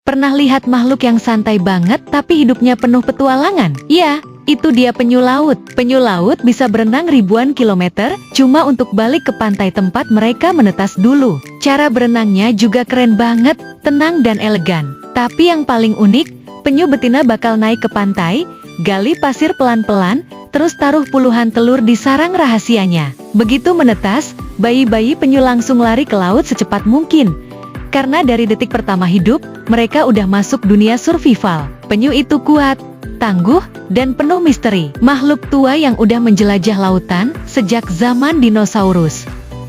Pernah lihat makhluk yang santai banget tapi hidupnya penuh petualangan? Ya, itu dia penyu laut. Penyu laut bisa berenang ribuan kilometer cuma untuk balik ke pantai tempat mereka menetas dulu. Cara berenangnya juga keren banget, tenang dan elegan. Tapi yang paling unik, penyu betina bakal naik ke pantai, gali pasir pelan-pelan, terus taruh puluhan telur di sarang rahasianya. Begitu menetas, bayi-bayi penyu langsung lari ke laut secepat mungkin. Karena dari detik pertama hidup, mereka udah masuk dunia survival. Penyu itu kuat, tangguh, dan penuh misteri. Makhluk tua yang udah menjelajah lautan sejak zaman dinosaurus.